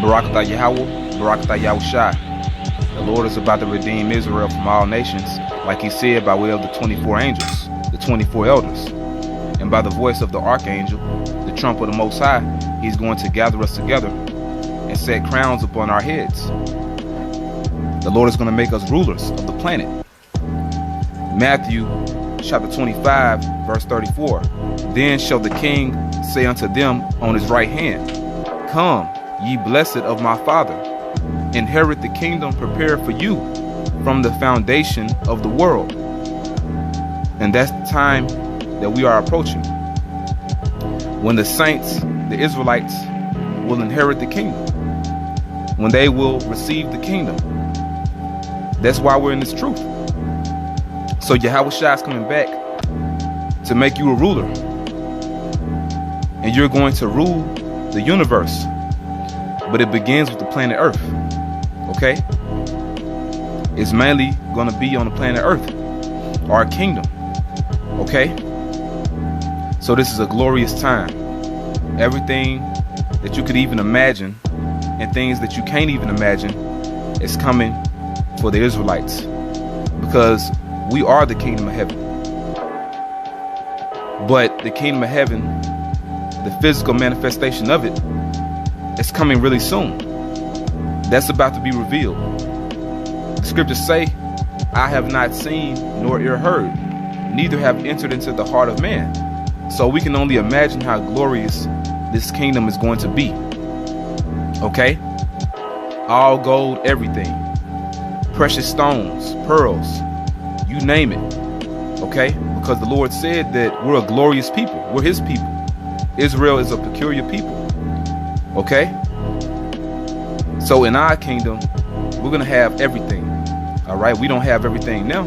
Barakatah Yahweh, Barakatah Yahushai. The Lord is about to redeem Israel from all nations, like he said by way of the 24 angels, the 24 elders. And by the voice of the archangel, the trump of the Most High, he's going to gather us together and set crowns upon our heads. The Lord is going to make us rulers of the planet. Matthew chapter 25, verse 34. Then shall the king say unto them on his right hand, Come, ye blessed of my Father, inherit the kingdom prepared for you from the foundation of the world. And that's the time that we are approaching, when the saints, the Israelites, will inherit the kingdom, when they will receive the kingdom. That's why we're in this truth. So Yahushua is coming back to make you a ruler, and you're going to rule the universe, but it begins with the planet Earth. Okay, it's mainly going to be on the planet Earth, our kingdom. Okay, so this is a glorious time. Everything that you could even imagine and things that you can't even imagine is coming for the Israelites, because we are the kingdom of heaven. But the kingdom of heaven, the physical manifestation of it, is coming really soon. That's about to be revealed. The scriptures say, I have not seen nor ear heard, neither have entered into the heart of man. So we can only imagine how glorious this kingdom is going to be. Okay? All gold, everything. Precious stones, pearls, you name it. Okay? Because the Lord said that we're a glorious people. We're his people. Israel is a peculiar people. Okay? So in our kingdom, we're going to have everything. All right? We don't have everything now.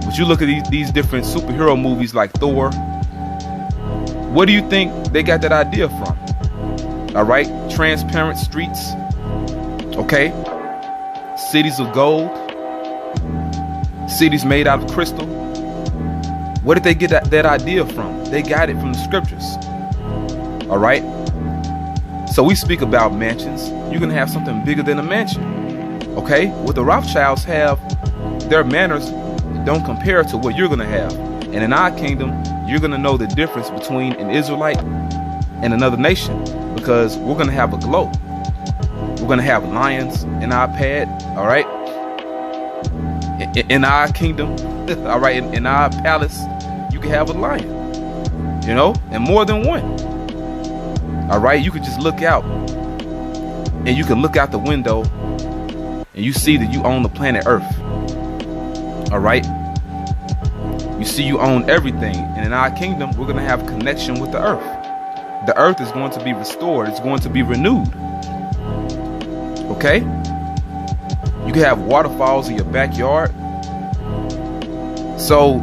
But you look at these different superhero movies like Thor. What do you think they got that idea from? All right? Transparent streets. Okay? Cities of gold. Cities made out of crystal. Where did they get that idea from? They got it from the scriptures. All right? So we speak about mansions. You're going to have something bigger than a mansion. Okay? What the Rothschilds have, their manners don't compare to what you're going to have. And in our kingdom, you're going to know the difference between an Israelite and another nation, because we're going to have a glow. We're going to have lions in our pad. All right? In our kingdom, all right, in our palace, you can have a lion, you know, and more than one. All right, you could just look out, and you can look out the window and you see that you own the planet Earth. All right, you see you own everything. And in our kingdom, we're going to have connection with the earth. The earth is going to be restored. It's going to be renewed. Okay, you can have waterfalls in your backyard. So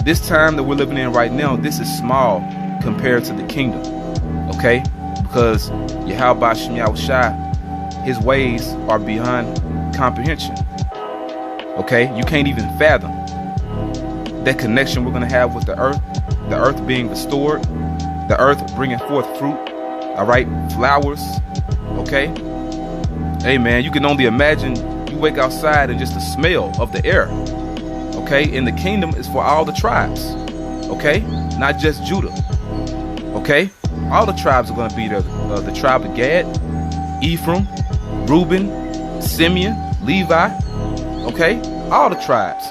this time that we're living in right now, this is small compared to the kingdom. Okay, because Yahweh Shem Yahushai, his ways are beyond comprehension. Okay, you can't even fathom that connection we're going to have with the earth being restored, the earth bringing forth fruit. All right, flowers. Okay, hey man, you can only imagine. You wake outside and just the smell of the air. Okay, and the kingdom is for all the tribes. Okay, not just Judah. Okay, all the tribes are going to be there. The tribe of Gad, Ephraim, Reuben, Simeon, Levi. Okay, all the tribes.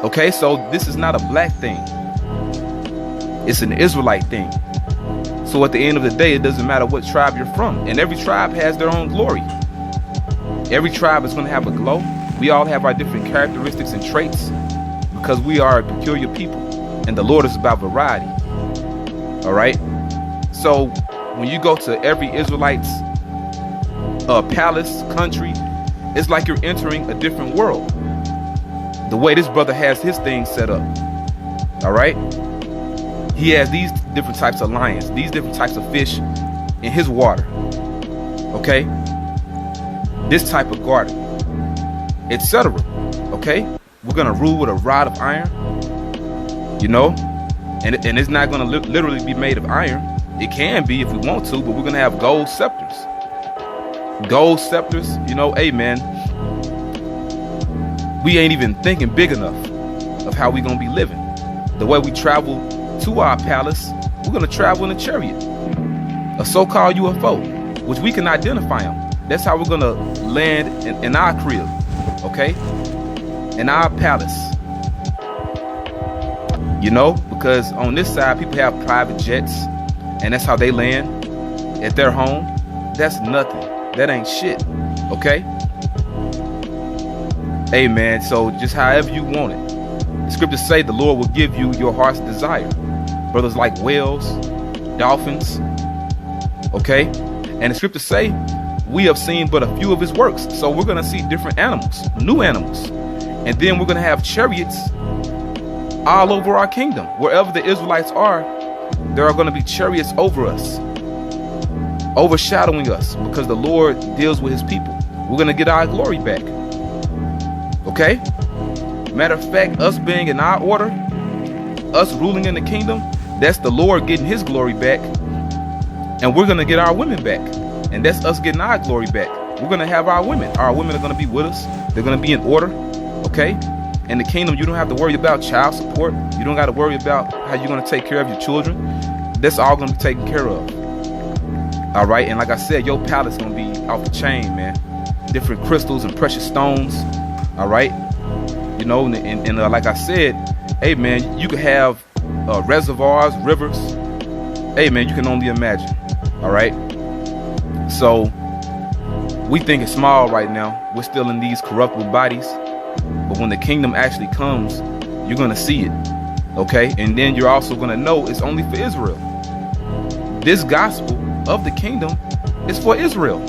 Okay, so this is not a black thing. It's an Israelite thing. So at the end of the day, it doesn't matter what tribe you're from. And every tribe has their own glory. Every tribe is going to have a glow. We all have our different characteristics and traits, because we are a peculiar people, and the Lord is about variety. All right. So when you go to every Israelite's palace, country, it's like you're entering a different world. The way this brother has his thing set up. All right. He has these different types of lions, these different types of fish in his water. Okay. This type of garden, etc. Okay, we're gonna rule with a rod of iron, you know, and it's not gonna literally be made of iron. It can be if we want to, but we're gonna have gold scepters. gold scepters. You know, hey man, we ain't even thinking big enough of how we gonna be living. The way we travel to our palace, we're gonna travel in a chariot, a so-called UFO, which we can identify them. That's how we're gonna land in our crib, okay? In our palace. You know, because on this side, people have private jets, and that's how they land at their home. That's nothing. That ain't shit, okay? Hey man, so just however you want it. The scriptures say the Lord will give you your heart's desire. Brothers like whales, dolphins, okay? And the scriptures say we have seen but a few of his works. So we're gonna see different animals, new animals. And then we're gonna have chariots all over our kingdom. Wherever the Israelites are, there are gonna be chariots over us, overshadowing us, because the Lord deals with his people. We're gonna get our glory back. Okay? Matter of fact, us being in our order, us ruling in the kingdom, that's the Lord getting his glory back. And we're gonna get our women back. And that's us getting our glory back. We're gonna have our women. Our women are gonna be with us. They're gonna be in order. Okay? In the kingdom, you don't have to worry about child support. You don't got to worry about how you're going to take care of your children. That's all going to be taken care of. All right. And like I said, your palace is going to be off the chain, man. Different crystals and precious stones. All right. You know, and like I said, hey, man, you could have reservoirs, rivers. Hey, man, you can only imagine. All right. So we think it's small right now. We're still in these corruptible bodies. But when the kingdom actually comes, you're going to see it, okay? And then you're also going to know it's only for Israel. This gospel of the kingdom is for Israel.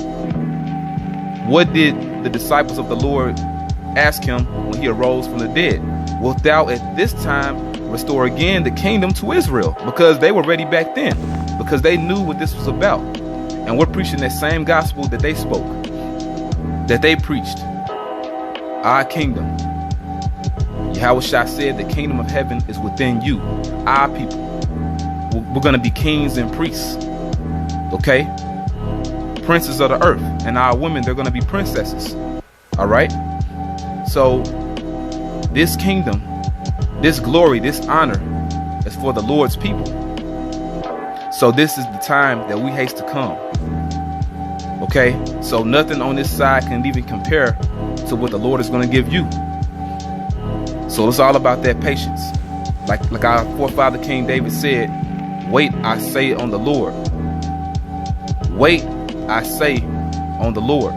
What did the disciples of the Lord ask him when he arose from the dead? Wilt thou at this time restore again the kingdom to Israel? Because they were ready back then, because they knew what this was about. And we're preaching that same gospel that they spoke, that they preached. Our kingdom. Yahushua said the kingdom of heaven is within you, our people. We're going to be kings and priests, okay? Princes of the earth. And our women, they're going to be princesses, all right? So this kingdom, this glory, this honor is for the Lord's people. So this is the time that we haste to come, okay? So nothing on this side can even compare to what the Lord is going to give you. So it's all about that patience. Like our forefather King David said, wait, I say on the Lord. Wait, I say on the Lord.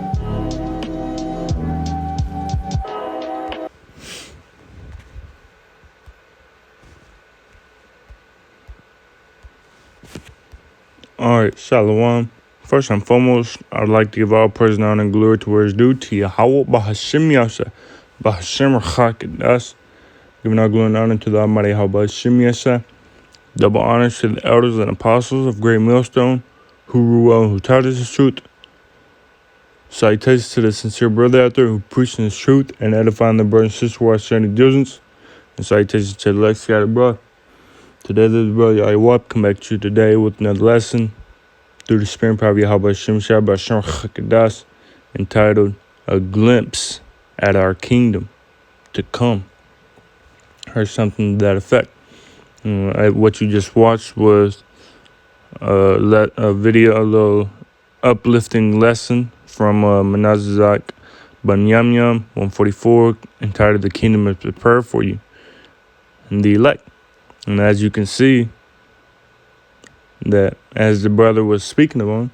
All right, Shalom. First and foremost, I'd like to give all praise and honor and glory to where it's due to Yahweh Bahashim Yasha, Bahashim Rachakadas. Giving all glory and honor to the Almighty Yahweh Bahashim Yasha. Double honors to the elders and apostles of Great Millstone, who rule well and who taught us the truth. Salutations to the sincere brother out there who preaching the truth and edifying the brother and sister while sharing diligence. And salutations to the Lex scattered brother. Today, this brother Yahweh come back to you today with another lesson through the Spirit of Yahweh Shem Shabbat Shem Chakadas, entitled A Glimpse at Our Kingdom to Come, or something to that effect. What you just watched was a little uplifting lesson from Menazizak Banyamyam 144, entitled The Kingdom is Prepared for You and the Elect. And as you can see, that as the brother was speaking of,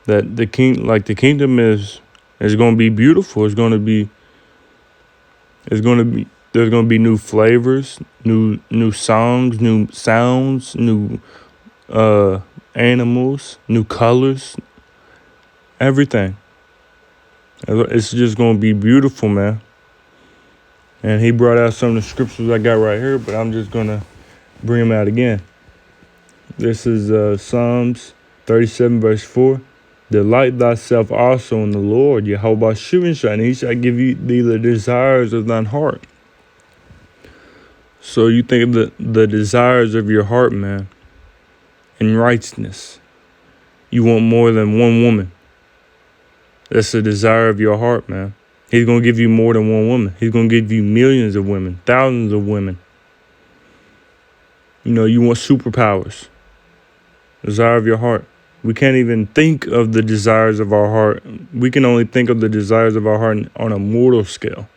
that the kingdom is going to be beautiful. There's going to be new flavors, new songs, new sounds, new animals, new colors, everything. It's just going to be beautiful, man. And he brought out some of the scriptures I got right here, but I'm just going to bring them out again. This is Psalms 37 verse 4. Delight thyself also in the Lord, Yehovah Shivin, and he shall give thee the desires of thine heart. So you think of the desires of your heart, man, in righteousness. You want more than one woman. That's the desire of your heart, man. He's going to give you more than one woman. He's going to give you millions of women, thousands of women. You know, you want superpowers. Desire of your heart. We can't even think of the desires of our heart. We can only think of the desires of our heart on a mortal scale.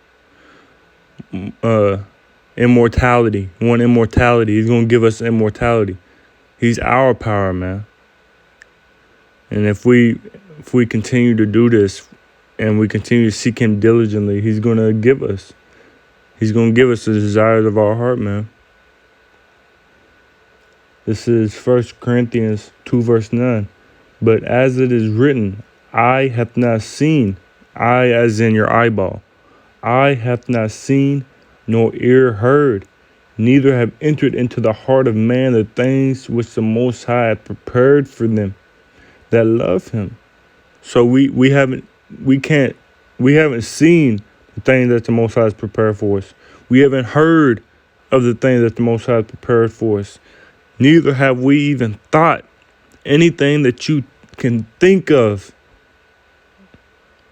Immortality. We want immortality. He's going to give us immortality. He's our power, man. And if we continue to do this and we continue to seek him diligently, he's going to give us. He's going to give us the desires of our heart, man. This is 1 Corinthians 2 verse 9. But as it is written, eye hath not seen, eye as in your eyeball, eye hath not seen, nor ear heard, neither have entered into the heart of man the things which the Most High hath prepared for them that love him. So we haven't seen the things that the Most High has prepared for us. We haven't heard of the things that the Most High has prepared for us. Neither have we even thought anything that you can think of.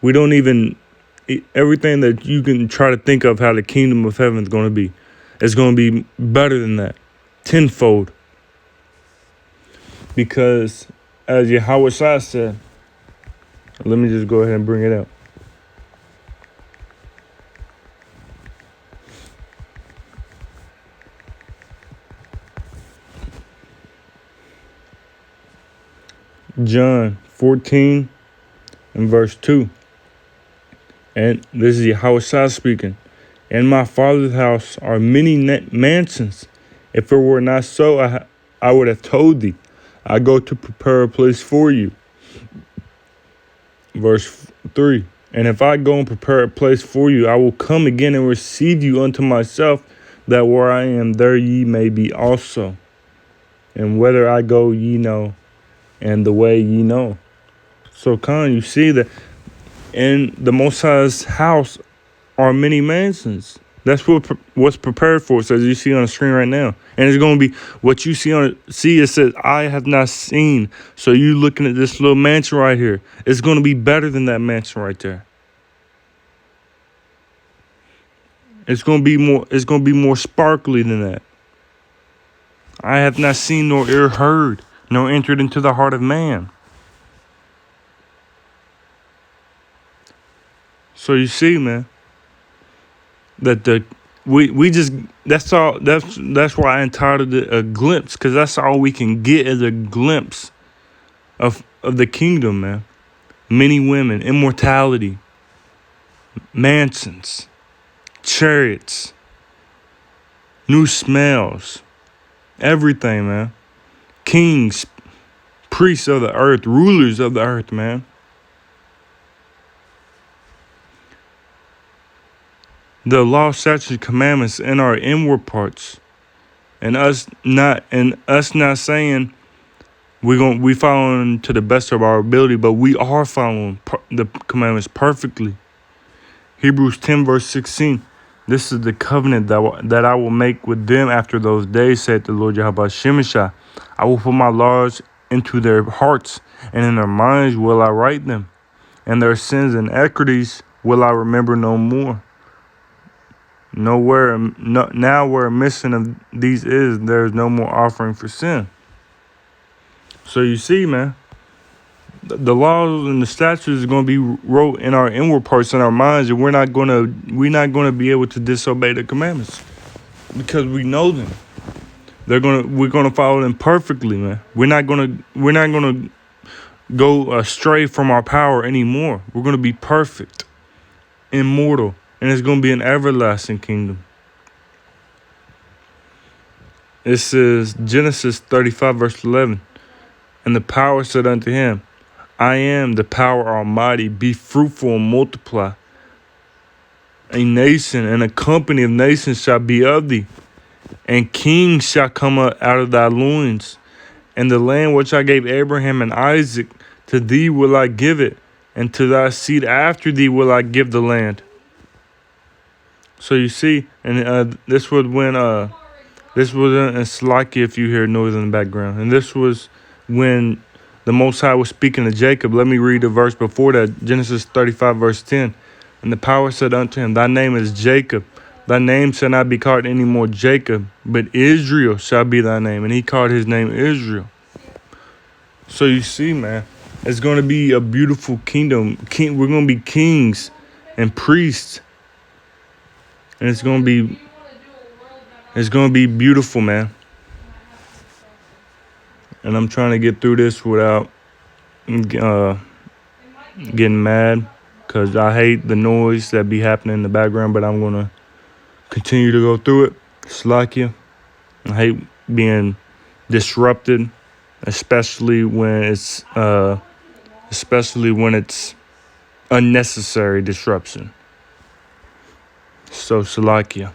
We don't even, everything that you can try to think of how the kingdom of heaven is going to be. It's going to be better than that, tenfold. Because as Yahweh Shai said, let me just go ahead and bring it out. John 14 and verse 2. And this is Yahweh Shai speaking. In my Father's house are many mansions. If it were not so, I would have told thee. I go to prepare a place for you. Verse 3. And if I go and prepare a place for you, I will come again and receive you unto myself, that where I am, there ye may be also. And whither I go, ye know, and the way ye know. So, you see that in the Most High's house are many mansions. That's what's prepared for us, as you see on the screen right now. And it's going to be what you see it says, I have not seen. So you looking at this little mansion right here. It's going to be better than that mansion right there. It's going to be more sparkly than that. I have not seen nor ear heard, nor entered into the heart of man. So you see, man, that that's why I entitled it a glimpse, because that's all we can get is a glimpse of the kingdom, man. Many women, immortality, mansions, chariots, new smells, everything, man. Kings, priests of the earth, rulers of the earth, man. The law, statutes, commandments in our inward parts, and us not saying we following to the best of our ability, but we are following the commandments perfectly. Hebrews 10 verse 16. This is the covenant that I will make with them after those days, said the Lord Yahweh Shemeshah. I will put my laws into their hearts, and in their minds will I write them, and their sins and iniquities will I remember no more. Now where a mission of these is, there is no more offering for sin. So you see, man, the laws and the statutes is going to be wrote in our inward parts, in our minds, and we're not going to be able to disobey the commandments because we know them. We're going to follow them perfectly, man. We're not going to go astray from our power anymore. We're going to be perfect, immortal. And it's going to be an everlasting kingdom. This is Genesis 35, verse 11. And the power said unto him, I am the power almighty. Be fruitful and multiply. A nation and a company of nations shall be of thee. And kings shall come out of thy loins. And the land which I gave Abraham and Isaac, to thee will I give it. And to thy seed after thee will I give the land. So you see, and this was when this was in Slovakia, if you hear noise in the background, and this was when the Most High was speaking to Jacob. Let me read the verse before that, Genesis 35, verse 10. And the power said unto him, Thy name is Jacob. Thy name shall not be called any more Jacob, but Israel shall be thy name. And he called his name Israel. So you see, man, it's going to be a beautiful kingdom. We're going to be kings and priests. And it's going to be beautiful, man. And I'm trying to get through this without getting mad, because I hate the noise that be happening in the background, but I'm going to continue to go through it. Slakia. I hate being disrupted, especially when it's unnecessary disruption. So Salakia.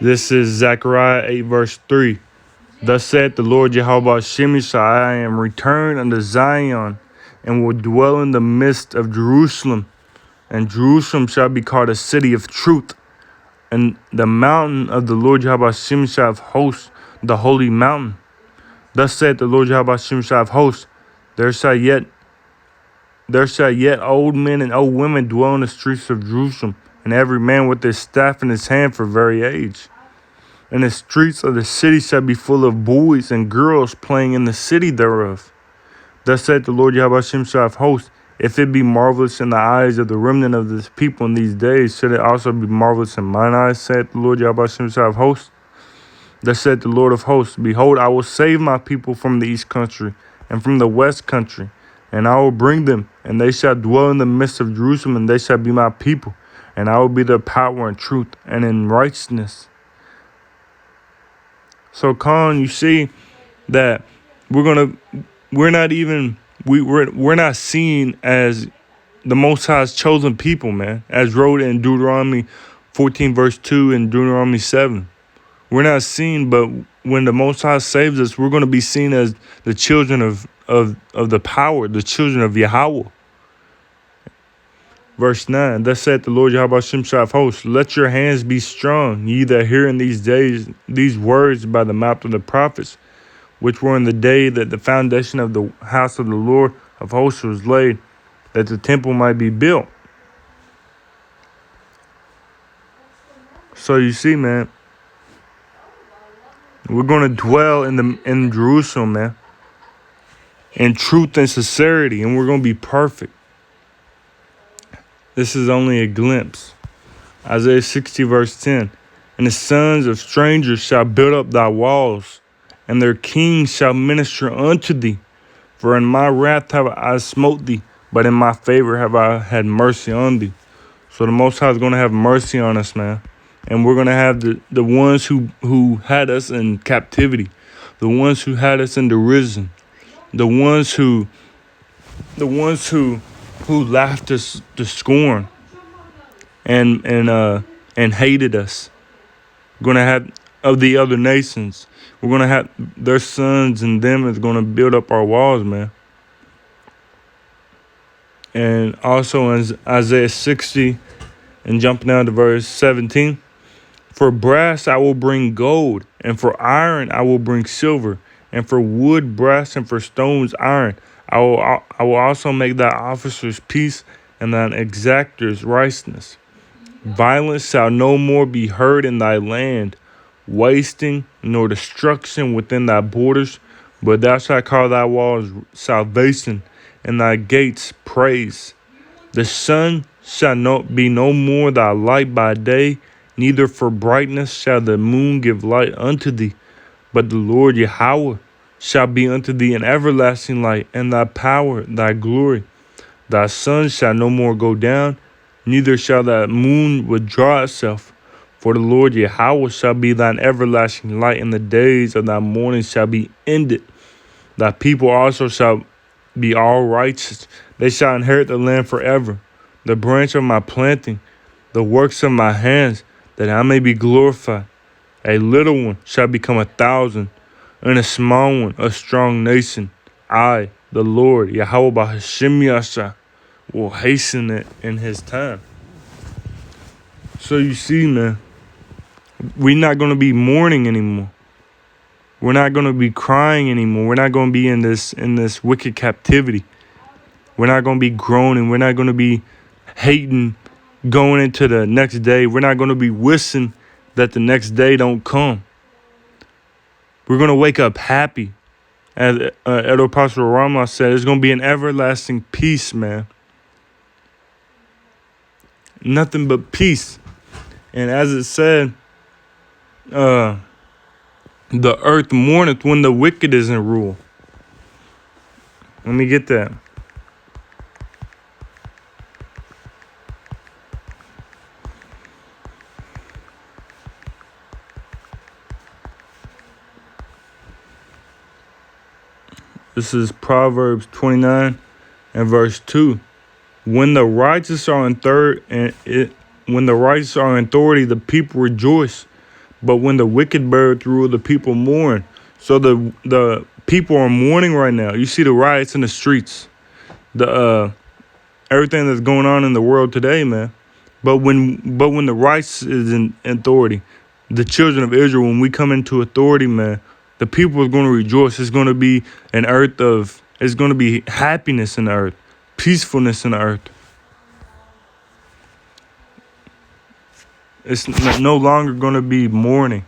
This is Zechariah 8 verse 3. Thus saith the Lord Jehovah Shemishai, I am returned unto Zion, and will dwell in the midst of Jerusalem. And Jerusalem shall be called a city of truth, and the mountain of the Lord Jehovah Shemishai of hosts, the holy mountain. Thus saith the Lord Jehovah Shemishai of hosts, there shall yet old men and old women dwell in the streets of Jerusalem, and every man with his staff in his hand for very age. And the streets of the city shall be full of boys and girls playing in the city thereof. Thus saith the Lord Yahweh Shemshai of hosts, if it be marvelous in the eyes of the remnant of this people in these days, should it also be marvelous in mine eyes, saith the Lord Yahweh Shemshai of hosts? Thus saith the Lord of hosts, behold, I will save my people from the east country and from the west country, and I will bring them, and they shall dwell in the midst of Jerusalem, and they shall be my people, and I will be their power in truth and in righteousness. So, Khan, you see that we're not seen as the Most High's chosen people, man, as wrote in Deuteronomy 14 verse 2 and Deuteronomy 7. We're not seen, but when the Most High saves us, we're going to be seen as the children of the power, the children of Yahweh. Verse 9, thus saith the Lord Yahweh Shemshai of hosts, let your hands be strong, ye that hear in these days these words by the mouth of the prophets, which were in the day that the foundation of the house of the Lord of hosts was laid, that the temple might be built. So you see, man, we're going to dwell in Jerusalem, man, in truth and sincerity, and we're going to be perfect. This is only a glimpse. Isaiah 60 verse 10. And the sons of strangers shall build up thy walls, and their kings shall minister unto thee. For in my wrath have I smote thee, but in my favor have I had mercy on thee. So the Most High is going to have mercy on us, man. And we're going to have the ones who had us in captivity, the ones who had us in derision, the ones who laughed us to scorn and hated us. We're going to have of the other nations. We're going to have their sons, and them is going to build up our walls, man. And also in Isaiah 60 and jumping down to verse 17, for brass I will bring gold, and for iron I will bring silver, and for wood brass, and for stones iron. I will also make thy officers peace, and thine exactors righteousness. Violence shall no more be heard in thy land, wasting nor destruction within thy borders, but thou shalt call thy walls salvation, and thy gates praise. The sun shall not be no more thy light by day, neither for brightness shall the moon give light unto thee, but the Lord Yahweh shall be unto thee an everlasting light, and thy power, thy glory. Thy sun shall no more go down, neither shall thy moon withdraw itself. For the Lord Yahweh shall be thine everlasting light, and the days of thy mourning shall be ended. Thy people also shall be all righteous. They shall inherit the land forever. The branch of my planting, the works of my hands, that I may be glorified. A little one shall become 1,000, and a small one a strong nation. I, the Lord, Yahweh B'Hashem Yasha, will hasten it in his time. So you see, man, we're not going to be mourning anymore. We're not going to be crying anymore. We're not going to be in this wicked captivity. We're not going to be groaning. We're not going to be hating going into the next day. We're not going to be wishing that the next day don't come. We're going to wake up happy. As Elder Apostle Ramla said, it's going to be an everlasting peace, man. Nothing but peace. And as it said, the earth mourneth when the wicked is in rule. Let me get that. This is Proverbs 29 and verse 2. When the righteous are in when the righteous are in authority, the people rejoice. But when the wicked birds rule, the people mourn. So the people are mourning right now. You see the riots in the streets, the everything that's going on in the world today, man. But when the righteous is in authority, the children of Israel, when we come into authority, man, the people are going to rejoice. It's going to be it's going to be happiness in the earth, peacefulness in the earth. It's no longer going to be mourning.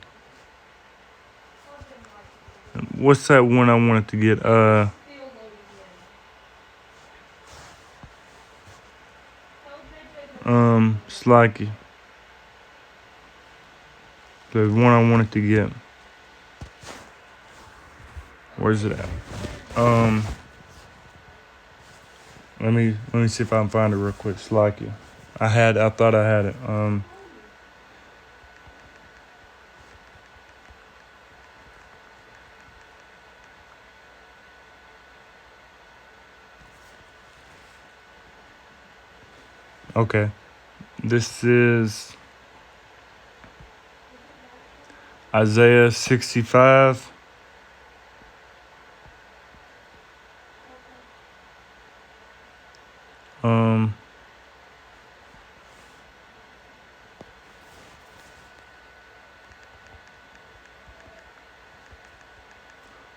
What's that one I wanted to get? Slacky. There's one I wanted to get. Where's it at? Let me see if I can find it real quick. Slacky. I thought I had it. Okay. This is Isaiah 65.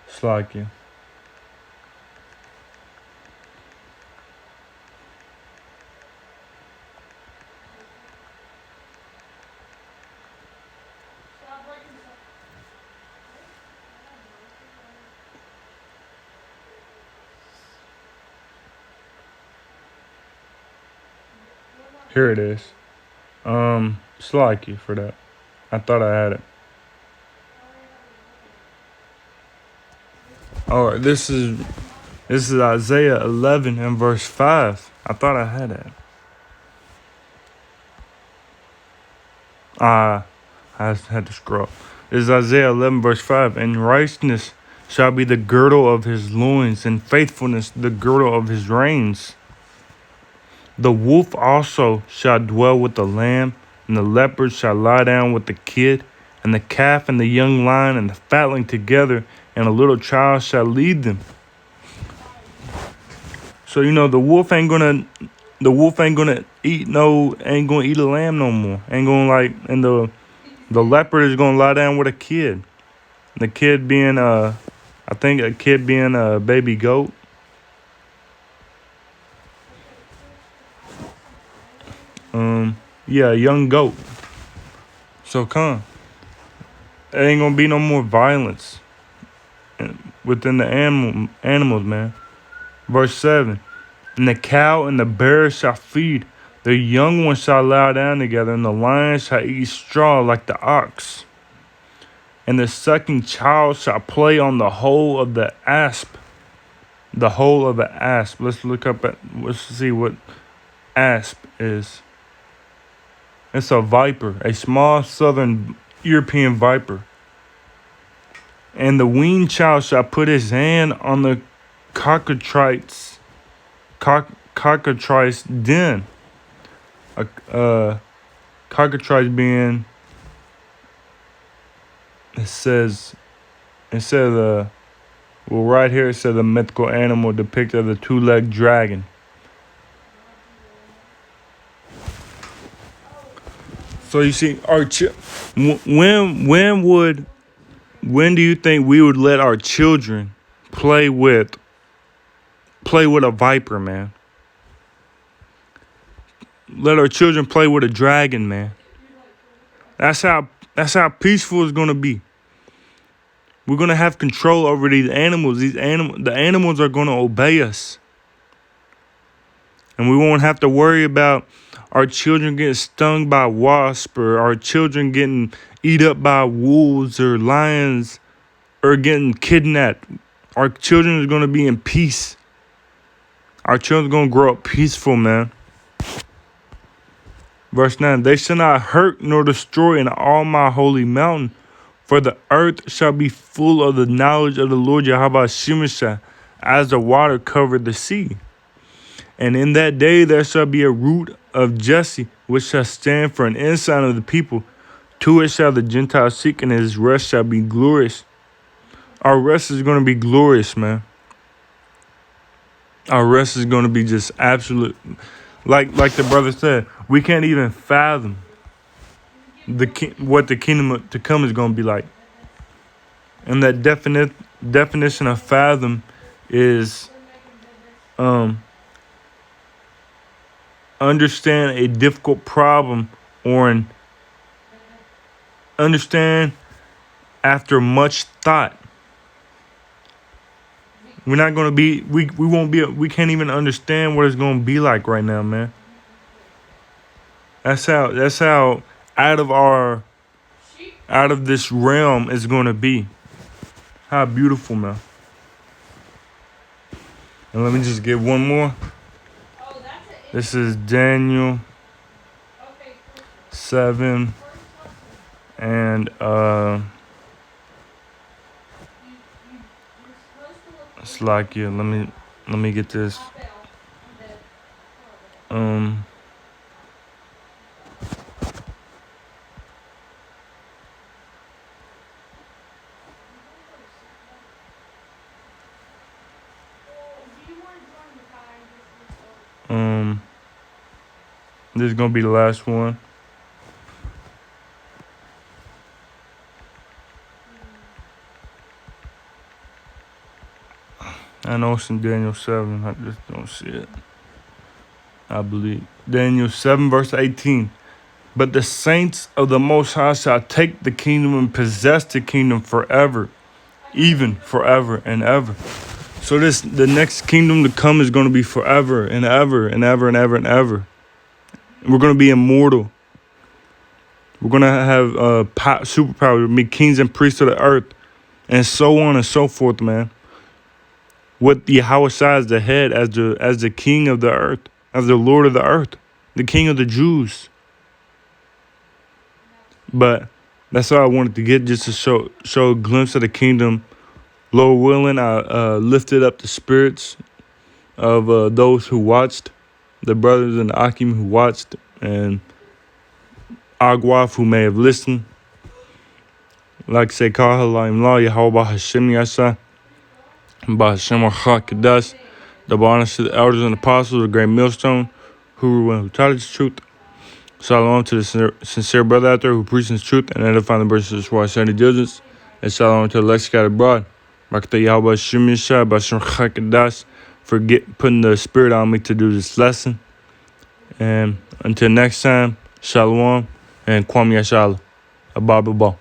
Slacky. Here it is. Slacky for that. I thought I had it. All right, this is Isaiah 11 and verse 5. I thought I had it. I had to scroll. This is Isaiah 11 verse 5. And righteousness shall be the girdle of his loins, and faithfulness the girdle of his reins. The wolf also shall dwell with the lamb, and the leopard shall lie down with the kid, and the calf and the young lion and the fatling together, and a little child shall lead them. So the wolf ain't gonna eat a lamb no more. And the leopard is gonna lie down with a kid. The kid being a baby goat. A young goat. So there ain't gonna be no more violence within the animals, man. Verse 7. And the cow and the bear shall feed, the young ones shall lie down together, and the lion shall eat straw like the ox. And the sucking child shall play on the hole of the asp. The hole of the asp. Let's see what asp is. It's a viper, a small southern European viper. And the weaned child shall put his hand on the cockatrice den. Cockatrice being, right here it says a mythical animal depicted as a two-legged dragon. So you see, when would When do you think we would let our children play with a viper, man? Let our children play with a dragon, man. That's how peaceful it's gonna be. We're gonna have control over these animals. The animals are gonna obey us. And we won't have to worry about our children getting stung by wasps, or our children getting eat up by wolves or lions, or getting kidnapped. Our children are going to be in peace. Our children are going to grow up peaceful, man. Verse 9, they shall not hurt nor destroy in all my holy mountain, for the earth shall be full of the knowledge of the Lord Yahweh Shemeshah, as the water covered the sea. And in that day there shall be a root of Jesse, which shall stand for an ensign of the people. To it shall the Gentiles seek, and his rest shall be glorious. Our rest is going to be glorious, man. Our rest is going to be just absolute. Like the brother said, we can't even fathom what the kingdom to come is going to be like. And that definition of fathom is understand a difficult problem, or understand after much thought. We're not going to be, we won't be, we can't even understand what it's going to be like right now, man. That's how out of this realm it's going to be. How beautiful, man. And let me just get one more. This is Daniel 7 and it's like, yeah, let me get this. This is gonna be the last one. I know it's in Daniel 7. I just don't see it. I believe. Daniel 7 verse 18. But the saints of the Most High shall take the kingdom and possess the kingdom forever, even forever and ever. So the next kingdom to come is going to be forever and ever and ever and ever and ever. We're going to be immortal. We're going to have superpower, to be kings and priests of the earth, and so on and so forth, man. With Yahweh Shai as the head, as the king of the earth, as the Lord of the earth, the king of the Jews. But that's all I wanted to get, just to show a glimpse of the kingdom. Lord willing, I lifted up the spirits of those who watched, the brothers and Akim who watched, and Agwaf who may have listened. Like say, Kahalayim La Yahweh Hashem Yasa, Bahashem Achakadas, the honors to the elders and apostles, the great millstone, who taught us the truth. Shalom to the sincere brother out there who preaches truth and edifying the brothers who are sharing diligence. And shalom to the elect scattered abroad. Barakatah Yahweh Hashem Yeshua, Bahashem Achakadas, for putting the spirit on me to do this lesson. And until next time, shalom and Kwam Yashala. Abba Baba.